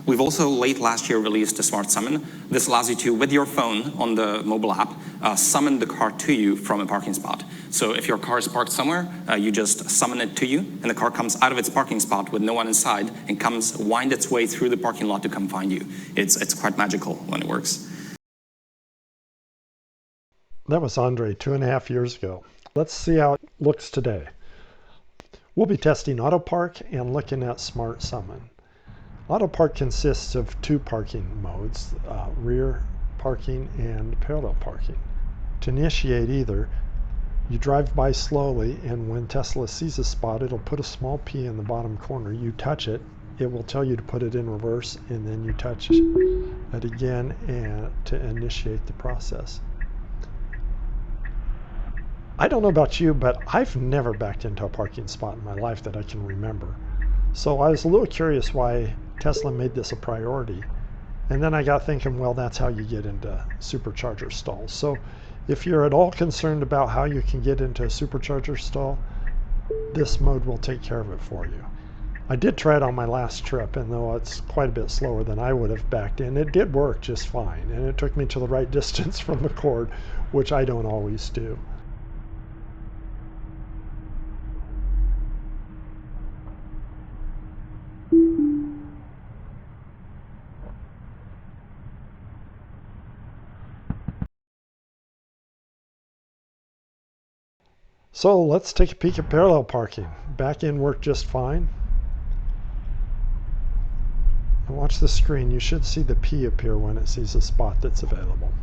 We've also late last year released a smart summon. This allows you to, with your phone on the mobile app, summon the car to you from a parking spot. So if your car is parked somewhere, you just summon it to you, and the car comes out of its parking spot with no one inside and wind its way through the parking lot to come find you. It's quite magical when it works. That was Andre 2.5 years ago. Let's see how it looks today. We'll be testing Autopark and looking at Smart Summon. Autopark consists of two parking modes, rear parking and parallel parking. To initiate either, you drive by slowly, and when Tesla sees a spot, it'll put a small P in the bottom corner. You touch it, it will tell you to put it in reverse, and then you touch it again to initiate the process. I don't know about you, but I've never backed into a parking spot in my life that I can remember. So I was a little curious why Tesla made this a priority. And then I got thinking, well, that's how you get into supercharger stalls. So if you're at all concerned about how you can get into a supercharger stall, this mode will take care of it for you. I did try it on my last trip, and though it's quite a bit slower than I would have backed in, it did work just fine. And it took me to the right distance from the cord, which I don't always do. So let's take a peek at parallel parking. Back in worked just fine. And watch the screen. You should see the P appear when it sees a spot that's available.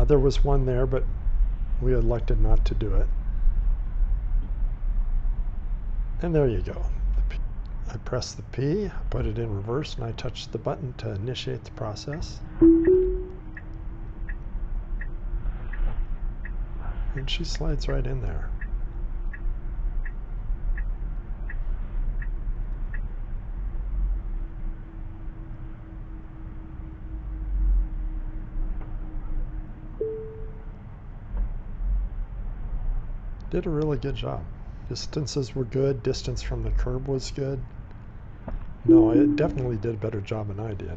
There was one there, but we elected not to do it. And there you go. I press the P, put it in reverse, and I touch the button to initiate the process. And she slides right in there. Did a really good job. Distances were good. Distance from the curb was good. No, it definitely did a better job than I did.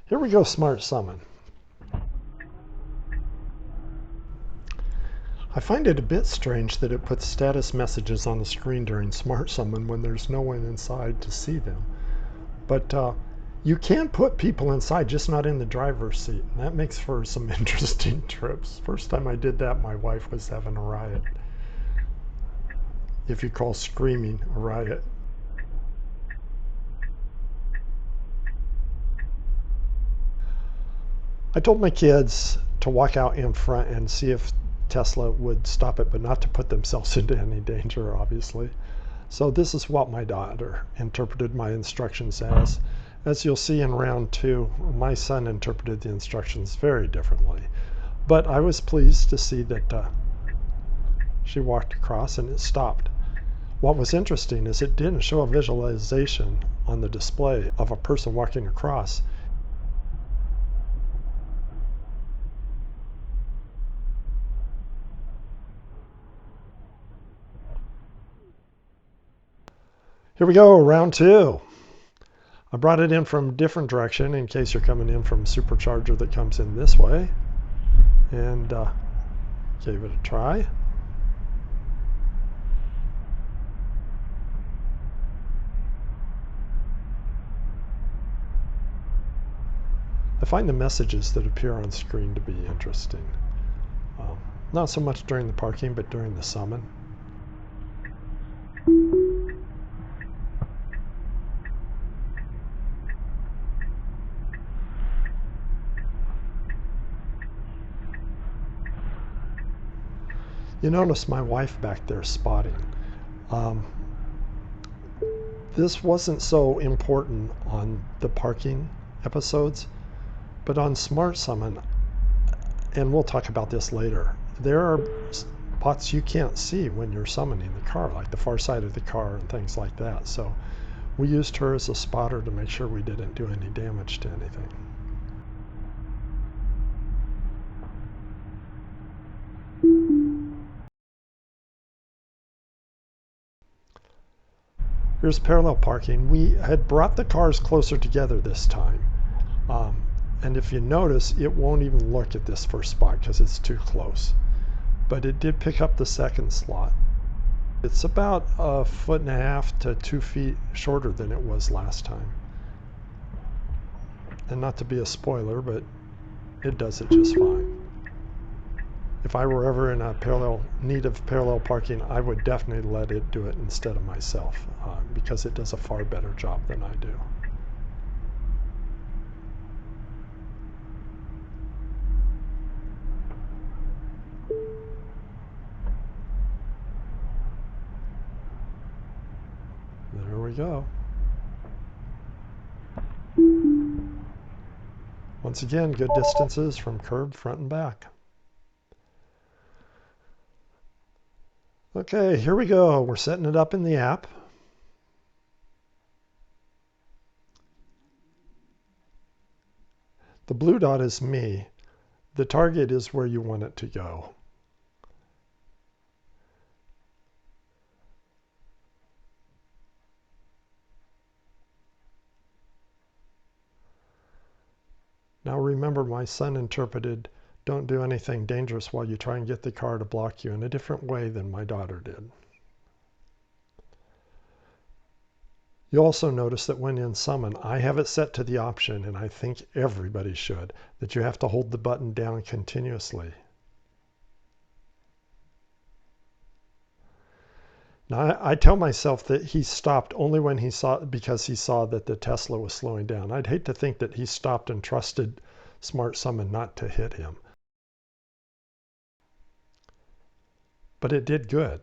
Here we go, Smart Summon. I find it a bit strange that it puts status messages on the screen during Smart Summon when there's no one inside to see them. But you can put people inside, just not in the driver's seat. And that makes for some interesting trips. First time I did that, my wife was having a riot. If you call screaming a riot. I told my kids to walk out in front and see if Tesla would stop it, but not to put themselves into any danger, obviously. So this is what my daughter interpreted my instructions as. As you'll see in round 2, my son interpreted the instructions very differently. But I was pleased to see that she walked across and it stopped. What was interesting is it didn't show a visualization on the display of a person walking across. Here we go, round 2. I brought it in from a different direction in case you're coming in from a supercharger that comes in this way. And gave it a try. I find the messages that appear on screen to be interesting. Not so much during the parking, but during the summon. You notice my wife back there spotting. This wasn't so important on the parking episodes, but on Smart Summon, and we'll talk about this later, there are spots you can't see when you're summoning the car, like the far side of the car and things like that. So We used her as a spotter to make sure we didn't do any damage to anything. Here's parallel parking. We had brought the cars closer together this time. And if you notice, it won't even look at this first spot because it's too close. But it did pick up the second slot. It's about 1.5 to 2 feet shorter than it was last time. And not to be a spoiler, but it does it just fine. If I were ever in a need of parallel parking, I would definitely let it do it instead of myself, because it does a far better job than I do. There we go. Once again, good distances from curb, front and back. Okay, here we go. We're setting it up in the app. The blue dot is me. The target is where you want it to go. Now remember, my son interpreted don't do anything dangerous while you try and get the car to block you in a different way than my daughter did. You'll also notice that when in summon, I have it set to the option, and I think everybody should, that you have to hold the button down continuously. Now, I tell myself that he stopped only when because he saw that the Tesla was slowing down. I'd hate to think that he stopped and trusted Smart Summon not to hit him. But it did good.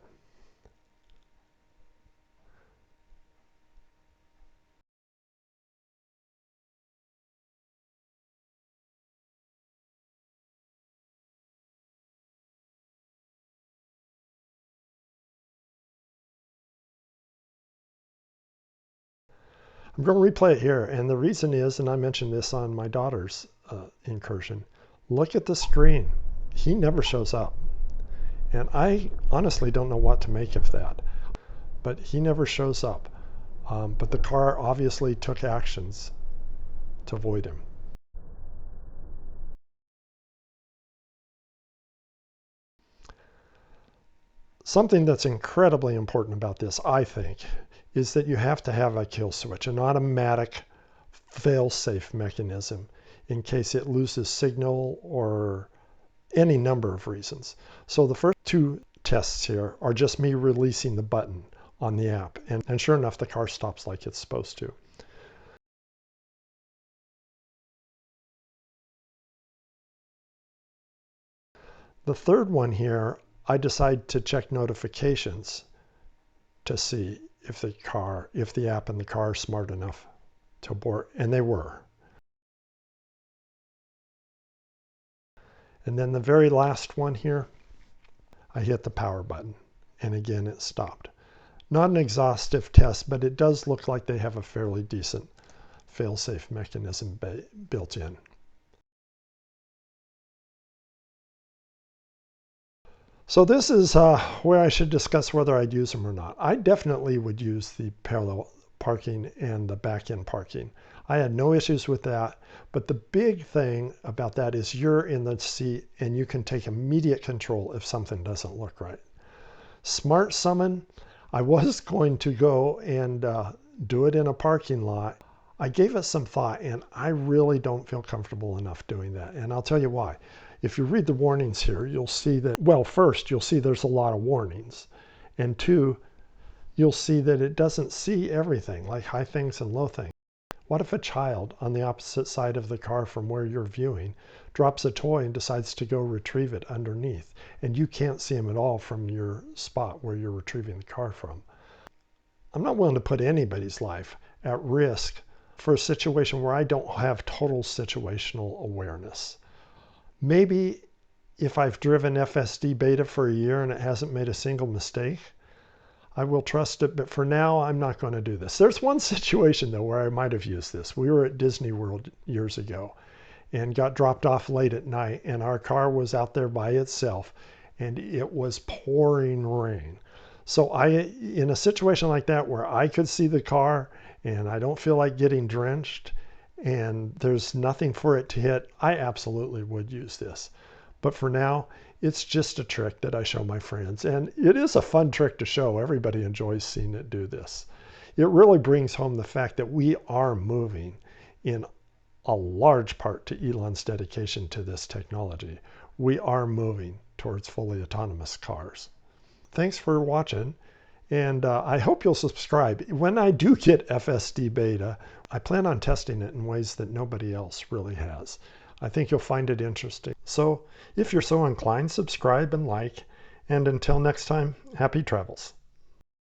I'm going to replay it here, and the reason is, and I mentioned this on my daughter's incursion, look at the screen. He never shows up. And I honestly don't know what to make of that. But he never shows up. But the car obviously took actions to avoid him. Something that's incredibly important about this, I think, is that you have to have a kill switch, an automatic fail-safe mechanism in case it loses signal or any number of reasons. So the first two tests here are just me releasing the button on the app, and sure enough, the car stops like it's supposed to. The third one here, I decide to check notifications to see if the app and the car are smart enough to abort, and they were. And then the very last one here, I hit the power button, and again it stopped. Not an exhaustive test, but it does look like they have a fairly decent fail-safe mechanism built in. So this is where I should discuss whether I'd use them or not. I definitely would use the parallel parking and the back-end parking. I had no issues with that, but the big thing about that is you're in the seat and you can take immediate control if something doesn't look right. Smart Summon, I was going to go and do it in a parking lot. I gave it some thought, and I really don't feel comfortable enough doing that, and I'll tell you why. If you read the warnings here, you'll see that, well, first, you'll see there's a lot of warnings. And two, you'll see that it doesn't see everything, like high things and low things. What if a child on the opposite side of the car from where you're viewing drops a toy and decides to go retrieve it underneath, and you can't see him at all from your spot where you're retrieving the car from? I'm not willing to put anybody's life at risk for a situation where I don't have total situational awareness. Maybe if I've driven FSD beta for a year and it hasn't made a single mistake, I will trust it, but for now, I'm not going to do this. There's one situation, though, where I might have used this. We were at Disney World years ago and got dropped off late at night, and our car was out there by itself, and it was pouring rain. So in a situation like that where I could see the car and I don't feel like getting drenched and there's nothing for it to hit, I absolutely would use this. But for now, it's just a trick that I show my friends. And it is a fun trick to show. Everybody enjoys seeing it do this. It really brings home the fact that we are moving in a large part to Elon's dedication to this technology. We are moving towards fully autonomous cars. Thanks for watching. And I hope you'll subscribe. When I do get FSD beta, I plan on testing it in ways that nobody else really has. I think you'll find it interesting. So if you're so inclined, subscribe and like. And until next time, happy travels.